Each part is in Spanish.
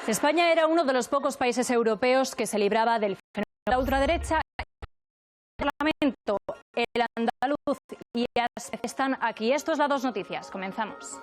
España era uno de los pocos países europeos que se libraba del fenómeno de la ultraderecha. El Parlamento, el andaluz y están aquí. Esto es la 2 Noticias. Comenzamos.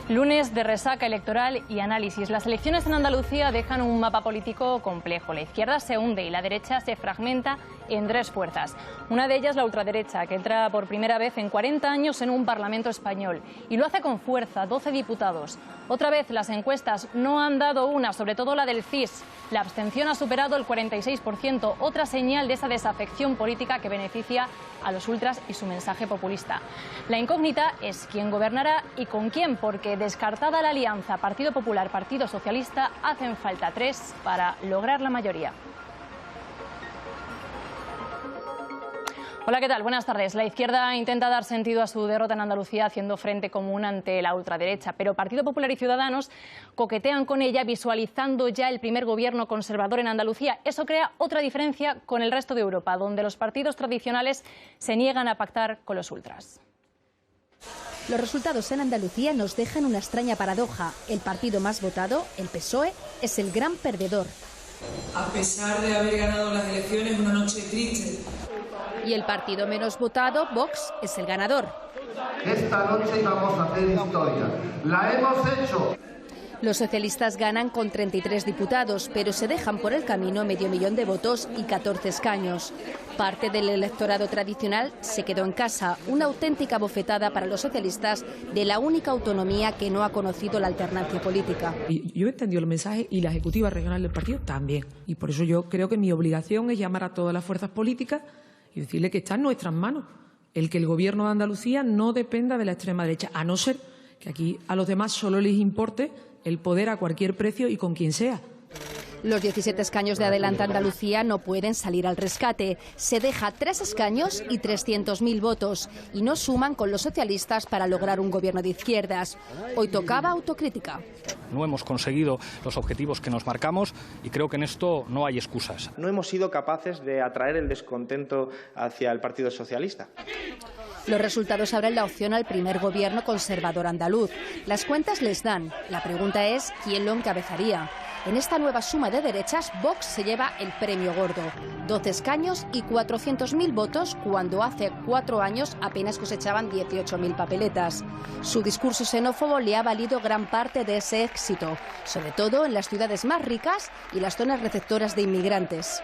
Lunes de resaca electoral y análisis. Las elecciones en Andalucía dejan un mapa político complejo. La izquierda se hunde y la derecha se fragmenta en 3 fuerzas. Una de ellas, la ultraderecha, que entra por primera vez en 40 años en un Parlamento español. Y lo hace con fuerza, 12 diputados. Otra vez las encuestas no han dado una, sobre todo la del CIS. La abstención ha superado el 46%, otra señal de esa desafección política que beneficia a los ultras y su mensaje populista. La incógnita es quién gobernará y con quién, porque descartada la alianza Partido Popular-Partido Socialista, hacen falta 3 para lograr la mayoría. Hola, ¿qué tal? Buenas tardes. La izquierda intenta dar sentido a su derrota en Andalucía haciendo frente común ante la ultraderecha, pero Partido Popular y Ciudadanos coquetean con ella visualizando ya el primer gobierno conservador en Andalucía. Eso crea otra diferencia con el resto de Europa, donde los partidos tradicionales se niegan a pactar con los ultras. Los resultados en Andalucía nos dejan una extraña paradoja. El partido más votado, el PSOE, es el gran perdedor. A pesar de haber ganado las elecciones, una noche triste. Y el partido menos votado, Vox, es el ganador. Esta noche íbamos a hacer historia. La hemos hecho. Los socialistas ganan con 33 diputados, pero se dejan por el camino 500.000 de votos y 14 escaños. Parte del electorado tradicional se quedó en casa, una auténtica bofetada para los socialistas de la única autonomía que no ha conocido la alternancia política. Yo he entendido el mensaje y la ejecutiva regional del partido también. Y por eso yo creo que mi obligación es llamar a todas las fuerzas políticas y decirle que está en nuestras manos el que el Gobierno de Andalucía no dependa de la extrema derecha, a no ser que aquí a los demás solo les importe el poder a cualquier precio y con quien sea. Los 17 escaños de Adelante Andalucía no pueden salir al rescate. Se deja 3 escaños y 300.000 votos y no suman con los socialistas para lograr un gobierno de izquierdas. Hoy tocaba autocrítica. No hemos conseguido los objetivos que nos marcamos y creo que en esto no hay excusas. No hemos sido capaces de atraer el descontento hacia el Partido Socialista. Los resultados abren la opción al primer gobierno conservador andaluz. Las cuentas les dan. La pregunta es quién lo encabezaría. En esta nueva suma de derechas, Vox se lleva el premio gordo. 12 escaños y 400.000 votos cuando hace 4 años apenas cosechaban 18.000 papeletas. Su discurso xenófobo le ha valido gran parte de ese éxito, sobre todo en las ciudades más ricas y las zonas receptoras de inmigrantes.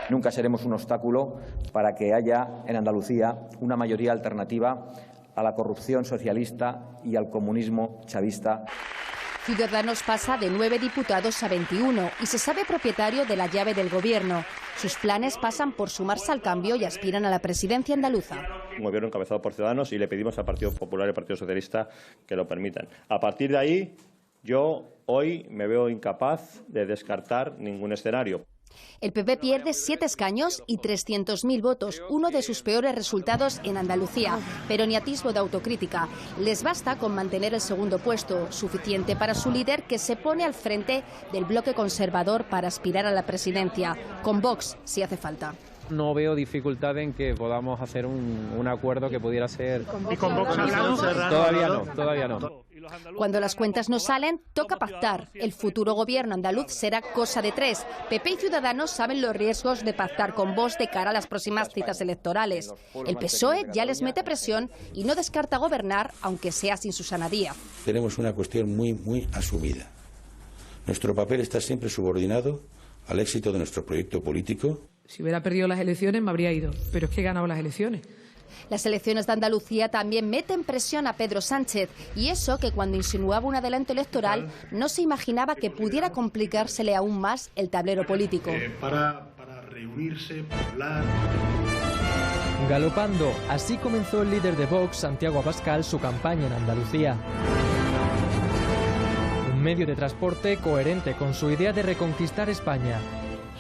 Nunca seremos un obstáculo para que haya en Andalucía una mayoría alternativa a la corrupción socialista y al comunismo chavista. Ciudadanos pasa de 9 diputados a 21 y se sabe propietario de la llave del gobierno. Sus planes pasan por sumarse al cambio y aspiran a la presidencia andaluza. Un gobierno encabezado por Ciudadanos y le pedimos al Partido Popular y al Partido Socialista que lo permitan. A partir de ahí, yo hoy me veo incapaz de descartar ningún escenario. El PP pierde 7 escaños y 300.000 votos, uno de sus peores resultados en Andalucía, pero ni atisbo de autocrítica. Les basta con mantener el segundo puesto, suficiente para su líder que se pone al frente del bloque conservador para aspirar a la presidencia, con Vox si hace falta. No veo dificultad en que podamos hacer un acuerdo que pudiera ser... ¿Y con Vox hablamos? Todavía no. Cuando las cuentas no salen, toca pactar. El futuro gobierno andaluz será cosa de 3. PP y Ciudadanos saben los riesgos de pactar con Vox de cara a las próximas citas electorales. El PSOE ya les mete presión y no descarta gobernar, aunque sea sin Susana Díaz. Tenemos una cuestión muy asumida. Nuestro papel está siempre subordinado al éxito de nuestro proyecto político. Si hubiera perdido las elecciones me habría ido, pero es que he ganado las elecciones. Las elecciones de Andalucía también meten presión a Pedro Sánchez, y eso que cuando insinuaba un adelanto electoral no se imaginaba que pudiera complicársele aún más el tablero político. Para reunirse, para hablar... Galopando, así comenzó el líder de Vox, Santiago Abascal, su campaña en Andalucía. Un medio de transporte coherente con su idea de reconquistar España.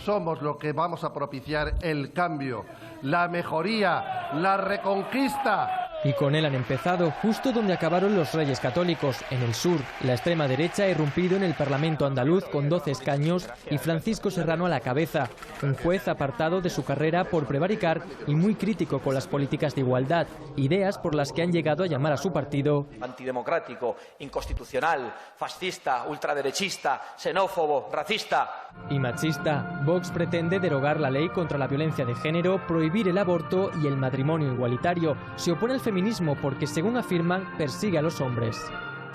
Somos los que vamos a propiciar el cambio, la mejoría, la reconquista. Y con él han empezado justo donde acabaron los Reyes Católicos, en el sur. La extrema derecha ha irrumpido en el Parlamento andaluz con 12 escaños y Francisco Serrano a la cabeza, un juez apartado de su carrera por prevaricar y muy crítico con las políticas de igualdad, ideas por las que han llegado a llamar a su partido antidemocrático, inconstitucional, fascista, ultraderechista, xenófobo, racista y machista. Vox pretende derogar la ley contra la violencia de género, prohibir el aborto y el matrimonio igualitario. Se opone al feminismo porque, según afirman, persigue a los hombres.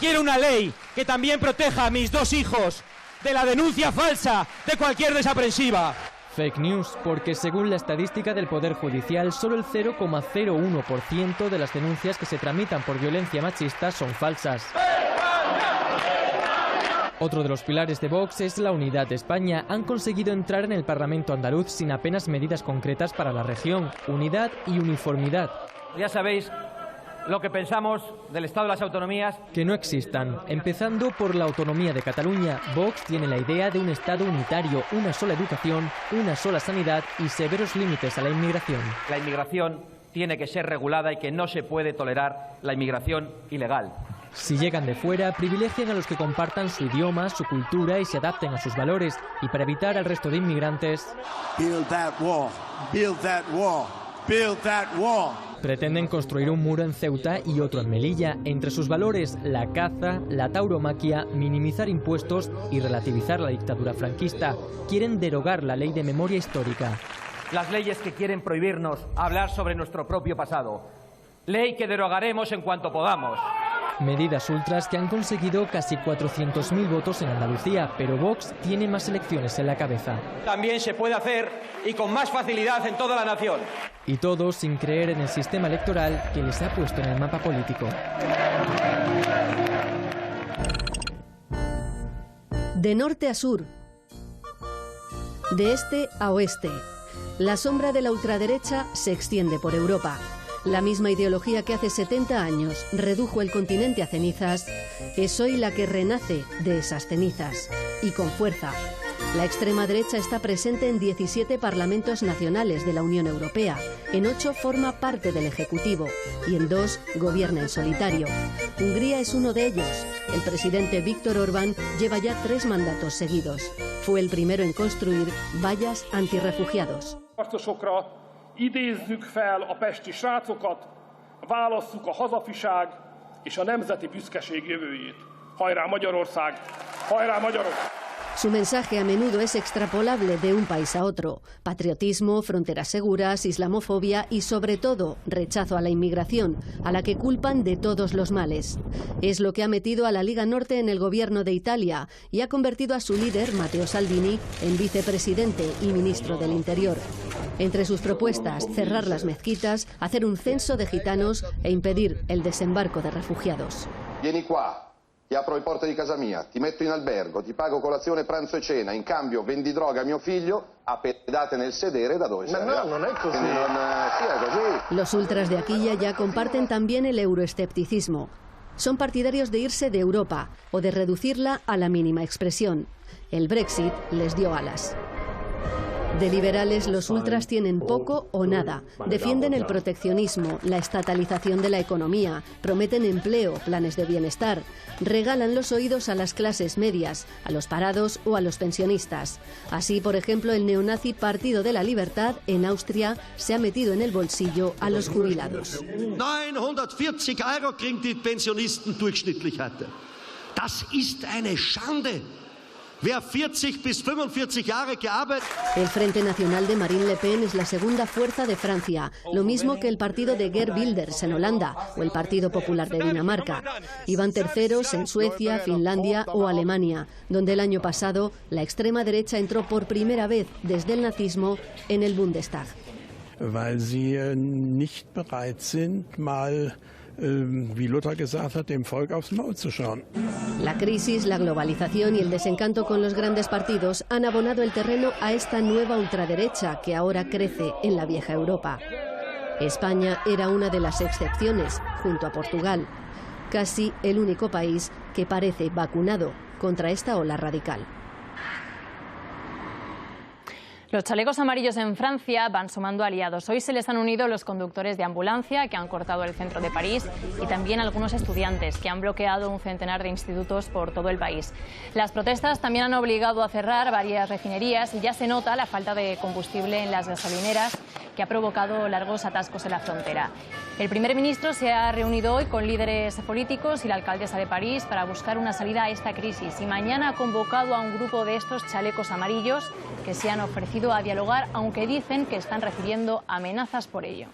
Quiero una ley que también proteja a mis 2 hijos de la denuncia falsa de cualquier desaprensiva. Fake news, porque según la estadística del Poder Judicial, solo el 0,01% de las denuncias que se tramitan por violencia machista son falsas. Otro de los pilares de Vox es la unidad de España. Han conseguido entrar en el Parlamento andaluz sin apenas medidas concretas para la región. Unidad y uniformidad. Ya sabéis lo que pensamos del Estado de las autonomías. Que no existan. Empezando por la autonomía de Cataluña, Vox tiene la idea de un Estado unitario, una sola educación, una sola sanidad y severos límites a la inmigración. La inmigración tiene que ser regulada y que no se puede tolerar la inmigración ilegal. Si llegan de fuera, privilegian a los que compartan su idioma, su cultura y se adapten a sus valores. Y para evitar al resto de inmigrantes, build that wall, build that wall, build that wall. Pretenden construir un muro en Ceuta y otro en Melilla. Entre sus valores, la caza, la tauromaquia, minimizar impuestos y relativizar la dictadura franquista. Quieren derogar la ley de memoria histórica. Las leyes que quieren prohibirnos hablar sobre nuestro propio pasado. Ley que derogaremos en cuanto podamos. Medidas ultras que han conseguido casi 400.000 votos en Andalucía, pero Vox tiene más elecciones en la cabeza. También se puede hacer y con más facilidad en toda la nación. Y todo sin creer en el sistema electoral que les ha puesto en el mapa político. De norte a sur, de este a oeste, la sombra de la ultraderecha se extiende por Europa. La misma ideología que hace 70 años redujo el continente a cenizas es hoy la que renace de esas cenizas, y con fuerza. La extrema derecha está presente en 17 parlamentos nacionales de la Unión Europea, en 8 forma parte del Ejecutivo y en 2 gobierna en solitario. Hungría es uno de ellos. El presidente Viktor Orbán lleva ya 3 mandatos seguidos. Fue el primero en construir vallas antirrefugiados. Idézzük fel a pesti srácokat, válasszuk a hazafiság és a nemzeti büszkeség jövőjét. Hajrá Magyarország! Hajrá Magyarország! Su mensaje a menudo es extrapolable de un país a otro. Patriotismo, fronteras seguras, islamofobia y, sobre todo, rechazo a la inmigración, a la que culpan de todos los males. Es lo que ha metido a la Liga Norte en el gobierno de Italia y ha convertido a su líder, Matteo Salvini, en vicepresidente y ministro del Interior. Entre sus propuestas, cerrar las mezquitas, hacer un censo de gitanos e impedir el desembarco de refugiados. Vieni qua. Ti apro le porte di casa mia, ti metto in albergo, ti pago colazione, pranzo e cena, in cambio vendi droga a mio figlio, a pedate nel sedere da dove sei. No, non è così. Sì, è così. Los ultras de Aquilla ya comparten también el euroescepticismo. Son partidarios de irse de Europa o de reducirla a la mínima expresión. El Brexit les dio alas. De liberales, los ultras tienen poco o nada. Defienden el proteccionismo, la estatalización de la economía, prometen empleo, planes de bienestar, regalan los oídos a las clases medias, a los parados o a los pensionistas. Así, por ejemplo, el neonazi Partido de la Libertad en Austria se ha metido en el bolsillo a los jubilados. 940 € kriegen die Pensionisten durchschnittlich heute. Das ist eine Schande. Wer 40 bis 45 Jahre gearbeitet. El Frente Nacional de Marine Le Pen es la segunda fuerza de Francia, lo mismo que el partido de Geert Wilders en Holanda o el Partido Popular de Dinamarca. Y van terceros en Suecia, Finlandia o Alemania, donde el año pasado la extrema derecha entró por primera vez desde el nazismo en el Bundestag. Weil sie nicht bereit sind, mal wie Luther gesagt hat, dem Volk aufs Maul zu schauen. La crisis, la globalización y el desencanto con los grandes partidos han abonado el terreno a esta nueva ultraderecha que ahora crece en la vieja Europa. España era una de las excepciones, junto a Portugal, casi el único país que parece vacunado contra esta ola radical. Los chalecos amarillos en Francia van sumando aliados. Hoy se les han unido los conductores de ambulancia que han cortado el centro de París y también algunos estudiantes que han bloqueado un centenar de institutos por todo el país. Las protestas también han obligado a cerrar varias refinerías y ya se nota la falta de combustible en las gasolineras, que ha provocado largos atascos en la frontera. El primer ministro se ha reunido hoy con líderes políticos y la alcaldesa de París para buscar una salida a esta crisis, y mañana ha convocado a un grupo de estos chalecos amarillos que se han ofrecido a dialogar, aunque dicen que están recibiendo amenazas por ello.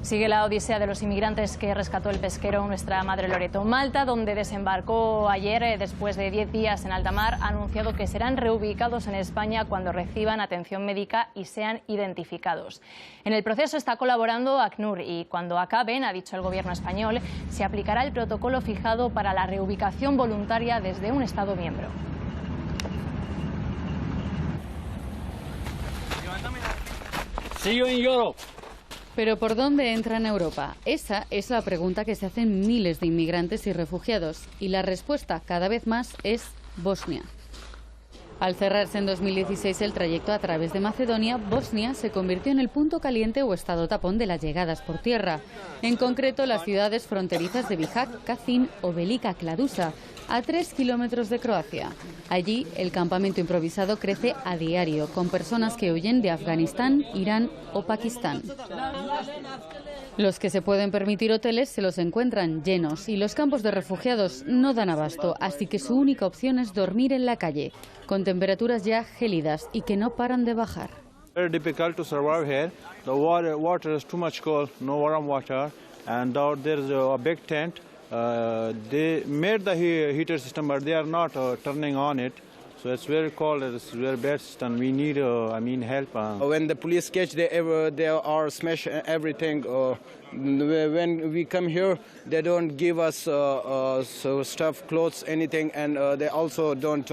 Sigue la odisea de los inmigrantes que rescató el pesquero Nuestra Madre Loreto. Malta, donde desembarcó ayer después de 10 días en alta mar, ha anunciado que serán reubicados en España cuando reciban atención médica y sean identificados. En el proceso está colaborando ACNUR y cuando acaben, ha dicho el gobierno español, se aplicará el protocolo fijado para la reubicación voluntaria desde un Estado miembro. See you in Europe. Pero ¿por dónde entran a Europa? Esa es la pregunta que se hacen miles de inmigrantes y refugiados. Y la respuesta, cada vez más, es Bosnia. Al cerrarse en 2016 el trayecto a través de Macedonia, Bosnia se convirtió en el punto caliente o estado tapón de las llegadas por tierra. En concreto, las ciudades fronterizas de Bihać, Kazin o Velika Kladuša, a 3 kilómetros de Croacia. Allí, el campamento improvisado crece a diario, con personas que huyen de Afganistán, Irán o Pakistán. Los que se pueden permitir hoteles se los encuentran llenos y los campos de refugiados no dan abasto, así que su única opción es dormir en la calle, con temperaturas ya gélidas y que no paran de bajar. Very difficult to survive here. The water is too much cold, no warm water, and out there is a big tent. They made the heater system, but they are not turning on it. So it's very cold. It's very bad system. We need, help. When the police catch, they are smash everything. When we come here, they don't give us stuff, clothes, anything, and they also don't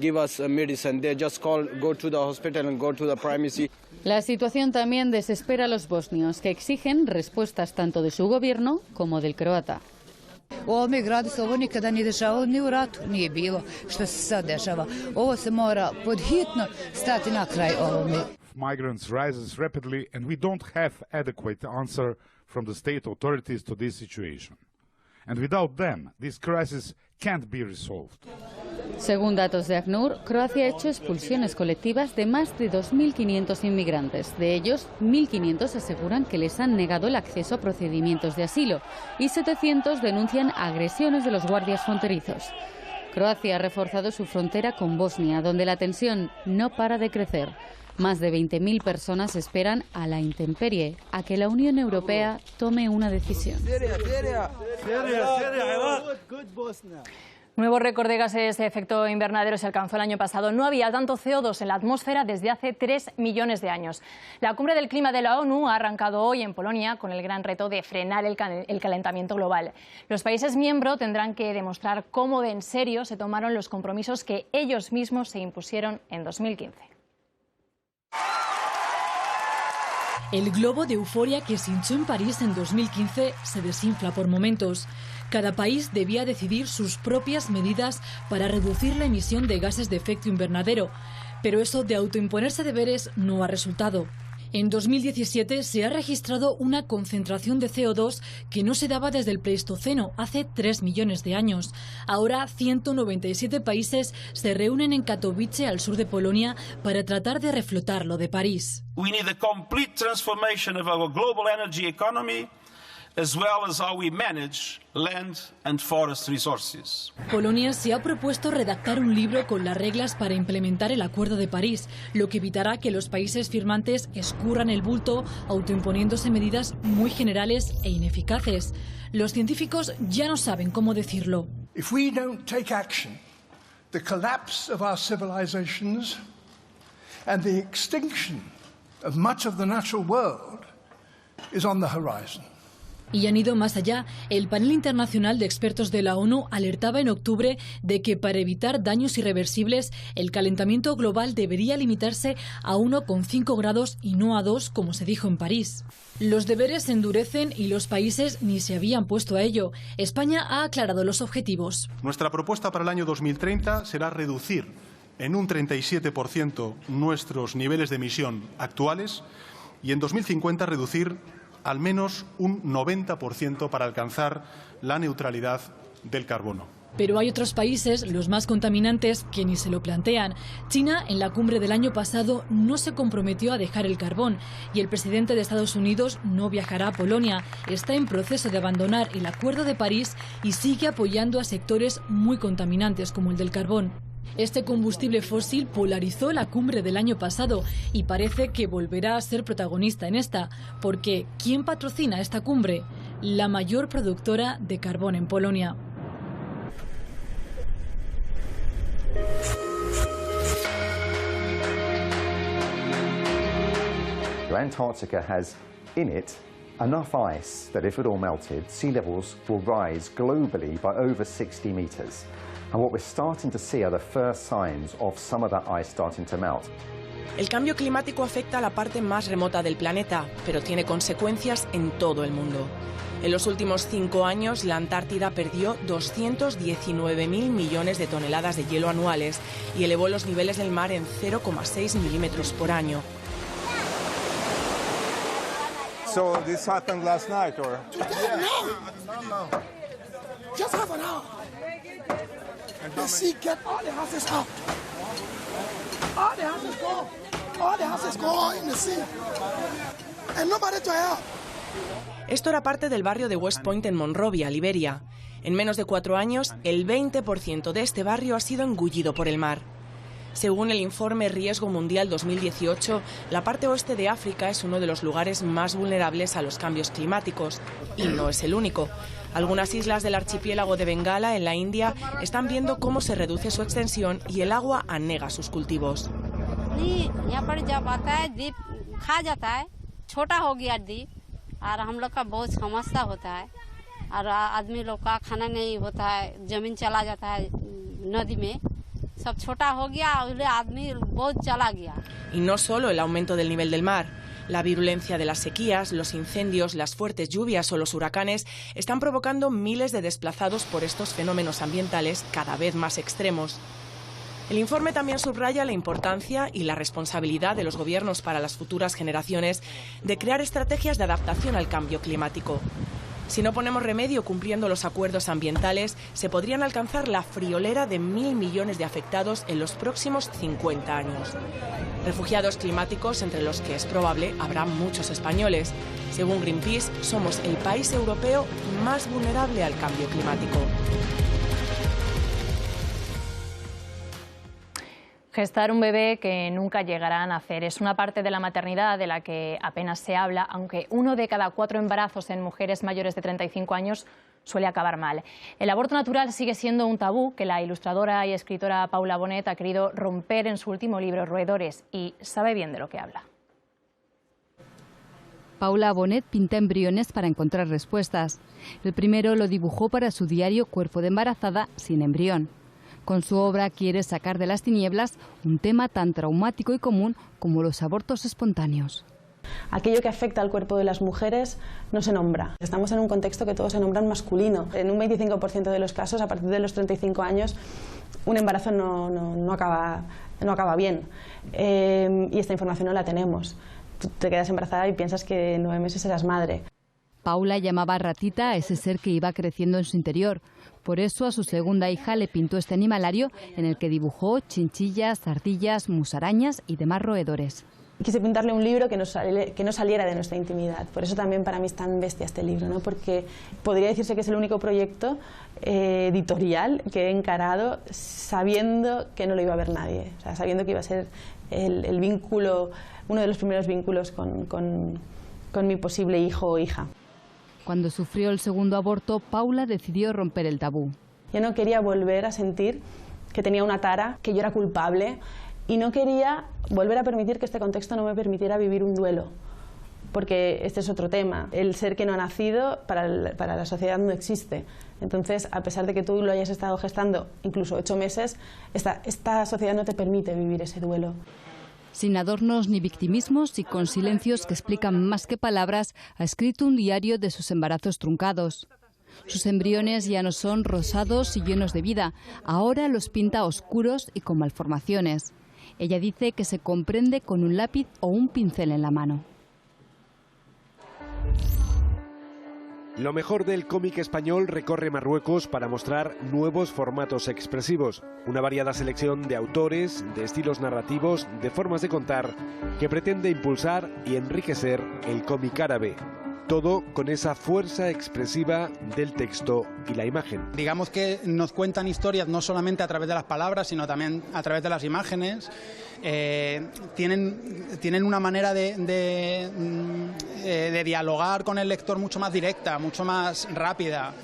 give us medicine. They just go to the hospital and go to the primacy. La situación también desespera a los bosnios, que exigen respuestas tanto de su gobierno como del croata. U ovome gradu se ovo nikada nije dešavalo, ni u ratu nije bilo što se sad dešava. Ovo se mora podhitno stati na kraj ovome. Migrants rises rapidly and we don't have adequate answer from the state authorities to this situation. And without them, this crisis can't be resolved. Según datos de ACNUR, Croacia ha hecho expulsiones colectivas de más de 2.500 inmigrantes. De ellos, 1.500 aseguran que les han negado el acceso a procedimientos de asilo y 700 denuncian agresiones de los guardias fronterizos. Croacia ha reforzado su frontera con Bosnia, donde la tensión no para de crecer. Más de 20.000 personas esperan a la intemperie, a que la Unión Europea tome una decisión. Nuevo récord de gases de efecto invernadero se alcanzó el año pasado. No había tanto CO2 en la atmósfera desde hace 3 millones de años. La cumbre del clima de la ONU ha arrancado hoy en Polonia con el gran reto de frenar el calentamiento global. Los países miembros tendrán que demostrar cómo de en serio se tomaron los compromisos que ellos mismos se impusieron en 2015. El globo de euforia que se hinchó en París en 2015 se desinfla por momentos. Cada país debía decidir sus propias medidas para reducir la emisión de gases de efecto invernadero, pero eso de autoimponerse deberes no ha resultado. En 2017 se ha registrado una concentración de CO2 que no se daba desde el Pleistoceno, hace 3 millones de años. Ahora 197 países se reúnen en Katowice, al sur de Polonia, para tratar de reflotar lo de París. We need a complete transformation of our global energy economy, as well as how we manage land and forest resources. Polonia se ha propuesto redactar un libro con las reglas para implementar el Acuerdo de París, lo que evitará que los países firmantes escurran el bulto autoimponiéndose medidas muy generales e ineficaces. Los científicos ya no saben cómo decirlo. If we don't take action, the collapse of our civilizations and the extinction of much of the natural world is on the horizon. Y han ido más allá. El panel internacional de expertos de la ONU alertaba en octubre de que para evitar daños irreversibles el calentamiento global debería limitarse a 1,5 grados y no a 2, como se dijo en París. Los deberes se endurecen y los países ni se habían puesto a ello. España ha aclarado los objetivos. Nuestra propuesta para el año 2030 será reducir en un 37% nuestros niveles de emisión actuales y en 2050 reducir al menos un 90% para alcanzar la neutralidad del carbono. Pero hay otros países, los más contaminantes, que ni se lo plantean. China, en la cumbre del año pasado, no se comprometió a dejar el carbón y el presidente de Estados Unidos no viajará a Polonia. Está en proceso de abandonar el Acuerdo de París y sigue apoyando a sectores muy contaminantes como el del carbón. Este combustible fósil polarizó la cumbre del año pasado y parece que volverá a ser protagonista en esta, porque ¿quién patrocina esta cumbre? La mayor productora de carbón en Polonia. Antarctica has in it enough ice that if it all melted, sea levels will rise globally by over 60 meters. And what we're starting to see are the first signs of some of that ice starting to melt. El cambio climático afecta a la parte más remota del planeta, pero tiene consecuencias en todo el mundo. En los últimos 5 años, la Antártida perdió 219.000 millones de toneladas de hielo anuales y elevó los niveles del mar en 0,6 milímetros por año. So this happened last night, or? No. Just half an hour. The sea get all the houses out. All the houses go. All the houses go in the sea. And nobody to help. Esto era parte del barrio de West Point en Monrovia, Liberia. En menos de 4 años, el 20% de este barrio ha sido engullido por el mar. Según el informe Riesgo Mundial 2018, la parte oeste de África es uno de los lugares más vulnerables a los cambios climáticos. Y no es el único. Algunas islas del archipiélago de Bengala, en la India, están viendo cómo se reduce su extensión y el agua anega sus cultivos. Y no solo el aumento del nivel del mar. La virulencia de las sequías, los incendios, las fuertes lluvias o los huracanes están provocando miles de desplazados por estos fenómenos ambientales cada vez más extremos. El informe también subraya la importancia y la responsabilidad de los gobiernos para las futuras generaciones de crear estrategias de adaptación al cambio climático. Si no ponemos remedio cumpliendo los acuerdos ambientales, se podrían alcanzar la friolera de 1.000 millones de afectados en los próximos 50 años. Refugiados climáticos, entre los que es probable habrá muchos españoles. Según Greenpeace, somos el país europeo más vulnerable al cambio climático. Gestar un bebé que nunca llegará a nacer es una parte de la maternidad de la que apenas se habla, aunque 1 de cada 4 embarazos en mujeres mayores de 35 años suele acabar mal. El aborto natural sigue siendo un tabú que la ilustradora y escritora Paula Bonet ha querido romper en su último libro, Roedores, y sabe bien de lo que habla. Paula Bonet pinta embriones para encontrar respuestas. El primero lo dibujó para su diario Cuerpo de embarazada sin embrión. Con su obra quiere sacar de las tinieblas un tema tan traumático y común como los abortos espontáneos. Aquello que afecta al cuerpo de las mujeres no se nombra. Estamos en un contexto que todos se nombran masculino. En un 25% de los casos, a partir de los 35 años, un embarazo no acaba bien. Y esta información no la tenemos. Tú te quedas embarazada y piensas que en 9 meses serás madre. Paula llamaba ratita a ese ser que iba creciendo en su interior. Por eso a su segunda hija le pintó este animalario en el que dibujó chinchillas, ardillas, musarañas y demás roedores. Quise pintarle un libro que no saliera de nuestra intimidad. Por eso también para mí es tan bestia este libro, ¿no? Porque podría decirse que es el único proyecto editorial que he encarado sabiendo que no lo iba a ver nadie. O sea, sabiendo que iba a ser el vínculo, uno de los primeros vínculos con mi posible hijo o hija. Cuando sufrió el segundo aborto, Paula decidió romper el tabú. Yo no quería volver a sentir que tenía una tara, que yo era culpable, y no quería volver a permitir que este contexto no me permitiera vivir un duelo. porque este es otro tema. El ser que no ha nacido para la sociedad no existe. Entonces, a pesar de que tú lo hayas estado gestando incluso 8 meses, esta sociedad no te permite vivir ese duelo. Sin adornos ni victimismos y con silencios que explican más que palabras, ha escrito un diario de sus embarazos truncados. Sus embriones ya no son rosados y llenos de vida, ahora los pinta oscuros y con malformaciones. Ella dice que se comprende con un lápiz o un pincel en la mano. Lo mejor del cómic español recorre Marruecos para mostrar nuevos formatos expresivos, una variada selección de autores, de estilos narrativos, de formas de contar, que pretende impulsar y enriquecer el cómic árabe. Todo con esa fuerza expresiva del texto y la imagen. Digamos que nos cuentan historias no solamente a través de las palabras, sino también a través de las imágenes. Tienen una manera de dialogar con el lector mucho más directa, mucho más rápida.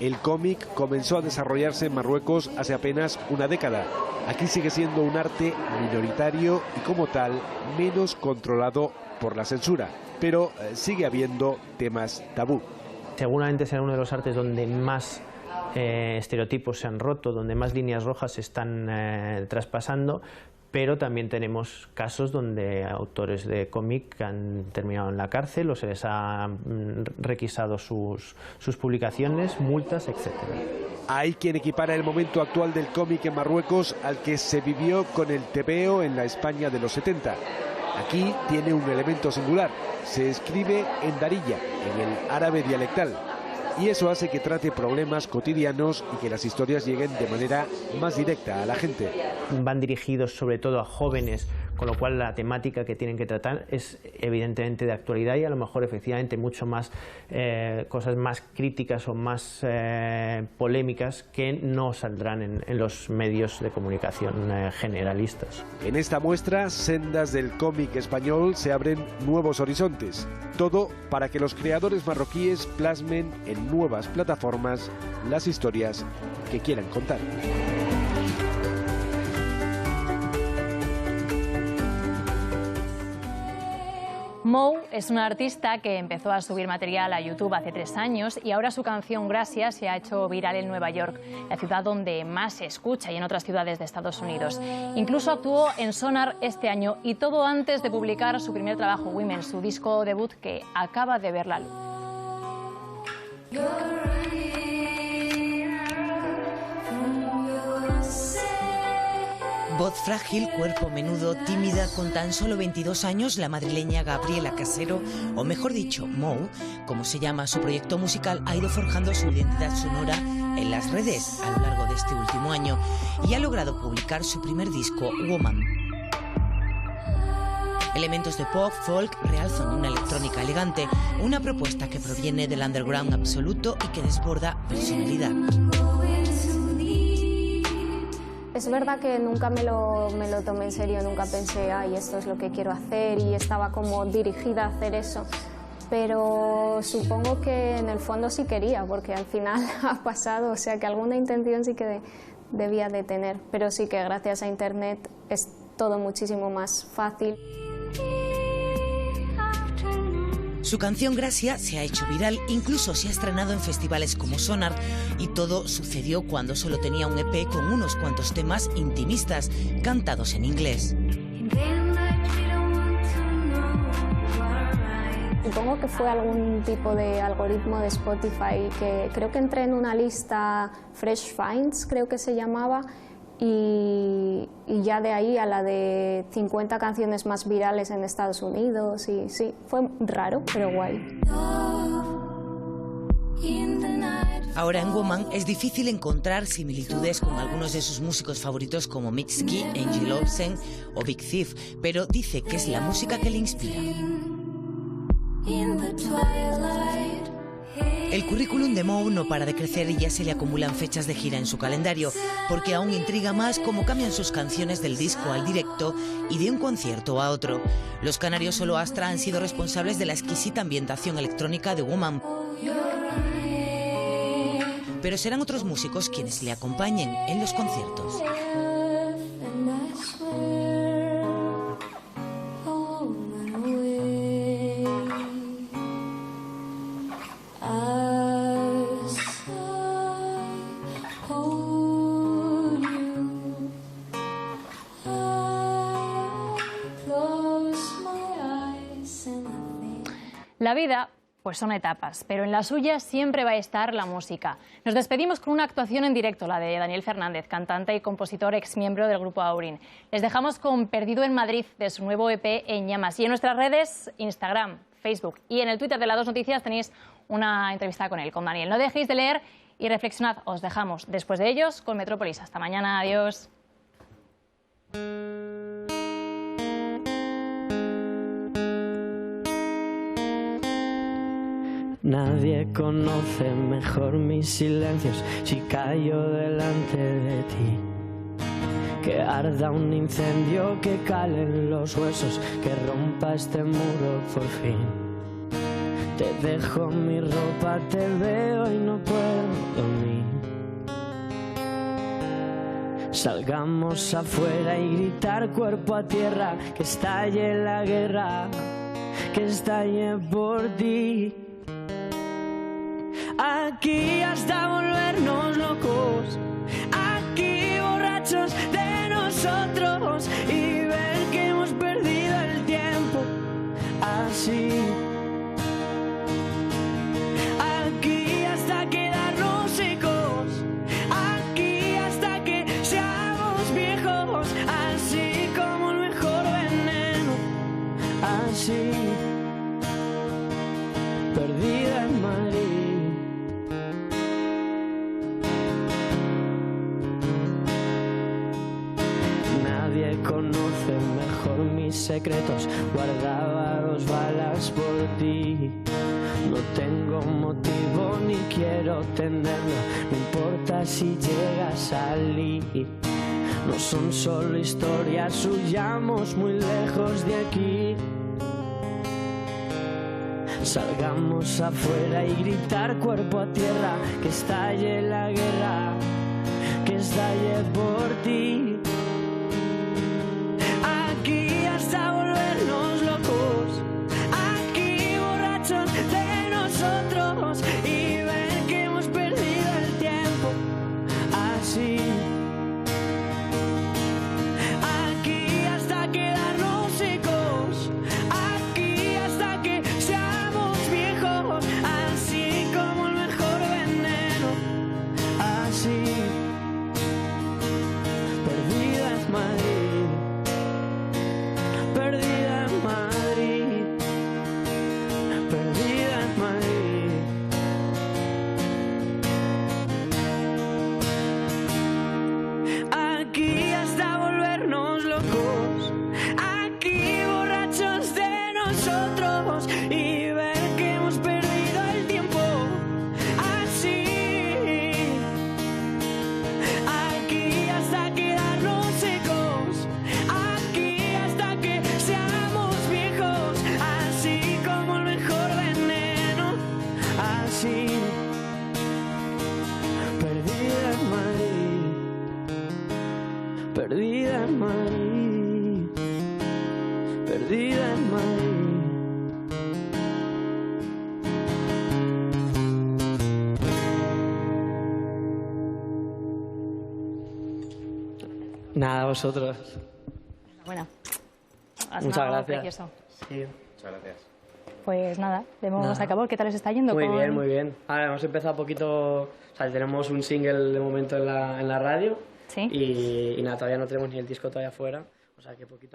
El cómic comenzó a desarrollarse en Marruecos hace apenas una década. Aquí sigue siendo un arte minoritario y como tal menos controlado por la censura. Pero sigue habiendo temas tabú. Seguramente será uno de los artes donde más estereotipos se han roto, donde más líneas rojas se están traspasando, pero también tenemos casos donde autores de cómic han terminado en la cárcel o se les ha requisado sus publicaciones, multas, etc. Hay quien equipara el momento actual del cómic en Marruecos al que se vivió con el tebeo en la España de los 70. Aquí tiene un elemento singular, se escribe en darilla, en el árabe dialectal, y eso hace que trate problemas cotidianos y que las historias lleguen de manera más directa a la gente. Van dirigidos sobre todo a jóvenes, con lo cual la temática que tienen que tratar es evidentemente de actualidad y a lo mejor efectivamente mucho más cosas más críticas o más polémicas que no saldrán en los medios de comunicación generalistas. En esta muestra, Sendas del cómic español, se abren nuevos horizontes. Todo para que los creadores marroquíes plasmen en nuevas plataformas las historias que quieran contar. Mou es una artista que empezó a subir material a YouTube hace 3 años y ahora su canción Gracias se ha hecho viral en Nueva York, la ciudad donde más se escucha, y en otras ciudades de Estados Unidos. Incluso actuó en Sonar este año, y todo antes de publicar su primer trabajo, Women, su disco debut que acaba de ver la luz. Voz frágil, cuerpo menudo, tímida, con tan solo 22 años, la madrileña Gabriela Casero, o mejor dicho, Mou, como se llama su proyecto musical, ha ido forjando su identidad sonora en las redes a lo largo de este último año y ha logrado publicar su primer disco, Woman. Elementos de pop, folk realzan una electrónica elegante, una propuesta que proviene del underground absoluto y que desborda personalidad. Es verdad que nunca me lo tomé en serio, nunca pensé, ay, esto es lo que quiero hacer, y estaba como dirigida a hacer eso. Pero supongo que en el fondo sí quería, porque al final ha pasado, o sea que alguna intención sí que debía de tener. Pero sí que gracias a Internet es todo muchísimo más fácil. Su canción Gracia se ha hecho viral, incluso se ha estrenado en festivales como Sonar, y todo sucedió cuando solo tenía un EP con unos cuantos temas intimistas, cantados en inglés. Supongo que fue algún tipo de algoritmo de Spotify, que creo que entré en una lista Fresh Finds, creo que se llamaba, y ya de ahí a la de 50 canciones más virales en Estados Unidos, y sí, fue raro, pero guay. Ahora en Woman es difícil encontrar similitudes con algunos de sus músicos favoritos como Mitski, Angie Olsen o Big Thief, pero dice que es la música que le inspira. El currículum de Mou no para de crecer y ya se le acumulan fechas de gira en su calendario, porque aún intriga más cómo cambian sus canciones del disco al directo y de un concierto a otro. Los canarios Solo Astra han sido responsables de la exquisita ambientación electrónica de Woman, pero serán otros músicos quienes le acompañen en los conciertos. La vida, pues son etapas, pero en la suya siempre va a estar la música. Nos despedimos con una actuación en directo, la de Daniel Fernández, cantante y compositor exmiembro del grupo Aurin. Les dejamos con Perdido en Madrid, de su nuevo EP En Llamas. Y en nuestras redes, Instagram, Facebook y en el Twitter de La Dos Noticias tenéis una entrevista con él, con Daniel. No dejéis de leer y reflexionad. Os dejamos después de ellos con Metrópolis. Hasta mañana. Adiós. Nadie conoce mejor mis silencios si callo delante de ti. Que arda un incendio, que calen los huesos, que rompa este muro por fin. Te dejo mi ropa, te veo y no puedo dormir. Salgamos afuera y gritar cuerpo a tierra, que estalle la guerra, que estalle por ti. Aquí hasta volvernos locos, aquí borrachos de nosotros y ver que hemos perdido el tiempo así. Aquí hasta quedarnos secos, aquí hasta que seamos viejos, así como el mejor veneno, así. Perdida en Madrid. Nadie conoce mejor mis secretos, guardaba 2 balas por ti. No tengo motivo ni quiero tenerlo, no importa si llega a salir. No son solo historias, huyamos muy lejos de aquí. Salgamos afuera y gritar cuerpo a tierra, que estalle la guerra, que estalle por ti. Aquí hasta volvernos locos, aquí borrachos de nosotros y ver que hemos perdido el tiempo así. Aquí hasta quedarnos secos, aquí hasta que seamos viejos, así como el mejor veneno, así. Perdida en Madrid, perdida en Madrid, perdida en Madrid. Aquí hasta volvernos locos, aquí borrachos de nosotros y ver que hemos perdido el tiempo así. Aquí hasta quedarnos secos, aquí hasta que seamos viejos, así como el mejor veneno, así. Perdida en Madrid, perdida en Madrid, perdida en Madrid. Nada, vosotros. Bueno, Muchas gracias. Precioso. Sí. Muchas gracias. Pues nada, hemos Nada. acabado. ¿Qué tal os está yendo? Muy con- bien, muy bien. Ahora hemos empezado poquito, o sea, tenemos un single de momento en la radio Sí. y nada, todavía no tenemos ni el disco todavía fuera, o sea que poquito a